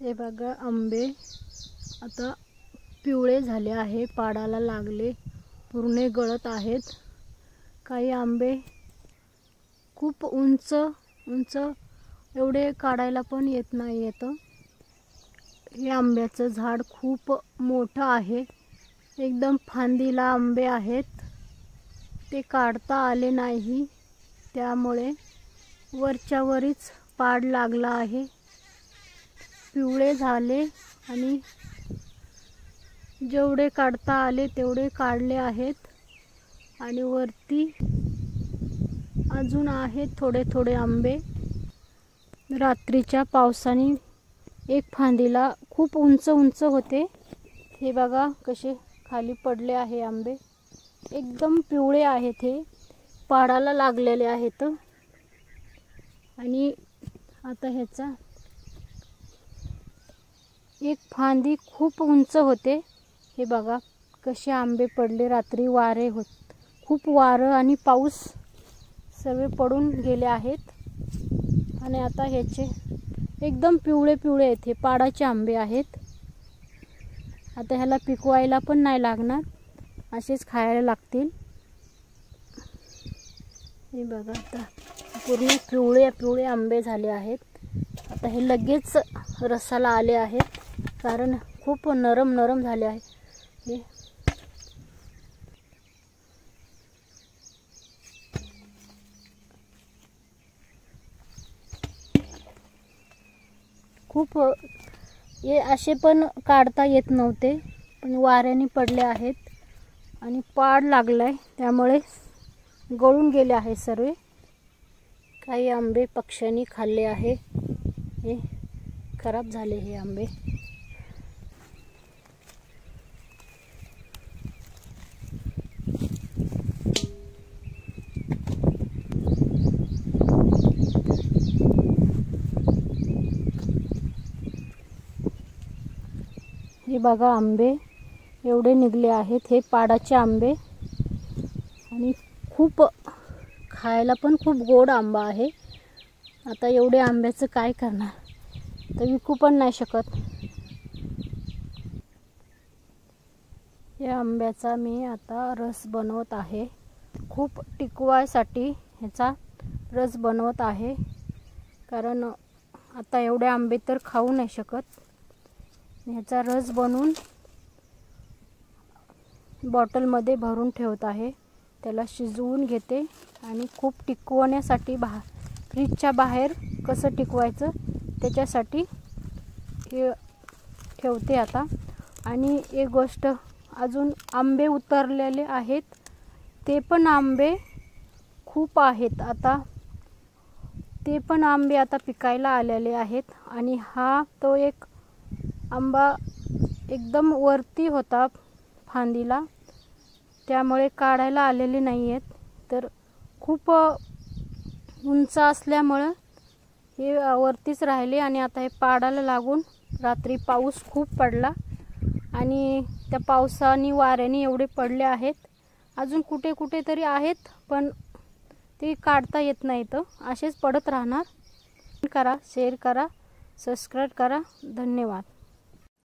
हे बघा आंबे आता पिवळे झाले आहे, पाडाला लागले, पूर्ण गळत आहेत। काही आंबे खूप उंच उंच एवढे काढायला पण येत नाही येतं। हे आंब्याचं झाड खूप मोठं आहे, एकदम फांदीला आंबे आहेत, ते काढता आले नाही, त्यामुळे वरच्या वरच पाड लागला आहे, पिवळे झाले आणि जेवढे काढता आले तेवढे काढले आहेत आणि वरती अजून आहेत थोडे थोडे आंबे। रात्रीच्या पावसाने एक फांदीला खूप उंच उंच होते, हे बघा कसे खाली पडले आहे आंबे, एकदम पिवळे आहेत, हे पाडाला लागलेले आहेत। आणि आता ह्याचा एक फांदी खूप उंच होते, हे बघा कसे आंबे पडले, रात्री वारे होत, खूप वारं आणि पाऊस सर्व पडून गेले आहेत। आणि आता ह्याचे एकदम पिवळे पिवळे आहेत, हे पाडाचे आंबे आहेत। आता ह्याला पिकवायला पण नाही लागणार, असेच खायला लागतील। हे बघा आता पूर्ण पिवळे पिवळे आंबे झाले आहेत। आता हे लगेच रसाला आले आहेत, कारण खूप नरम नरम झाले आहे हे। खूप हे असे पण काढता येत नव्हते, पण वाऱ्याने पडले आहेत आणि पाड लागलाय, त्यामुळे गळून गेले आहे सर्व। काही आंबे पक्ष्यांनी खाल्ले आहे, हे खराब झाले हे आंबे। हे बघा आंबे एवढे निघले आहेत, हे पाडाचे आंबे आणि खूप खायला पण खूप गोड आंबा आहे। आता एवढे आंब्याचं काय करणार, तर विकू पण नाही शकत। या आंब्याचा मी आता रस बनवत आहे, खूप टिकवायसाठी ह्याचा रस बनवत आहे, कारण आता एवढे आंबे तर खाऊ नाही शकत। ह्याचा रस बनवून बॉटलमध्ये भरून ठेवत आहे, त्याला शिजवून घेते आणि खूप टिकवण्यासाठी फ्रीजच्या बाहेर कसं टिकवायचं त्याच्यासाठी हे ठेवते आता। आणि एक गोष्ट अजून, आंबे उतरलेले आहेत, ते पण आंबे खूप आहेत आता, ते पण आंबे आता पिकायला आलेले आहेत। आणि हा तो एक आंबा एकदम वरती होता फांदीला, त्यामुळे काढायला आलेले नाही आहेत, तर खूप उंच असल्यामुळे हे वरतीच राहिले। आणि आता हे पाडाला लागून रात्री पाऊस खूप पडला आणि त्या पावसाने वाऱ्याने एवढे पडले आहेत, अजून कुठे कुठे तरी आहेत, पण ते काढता येत नाहीत, असेच पडत राहणार। करा, शेअर करा, सबस्क्राईब करा, धन्यवाद।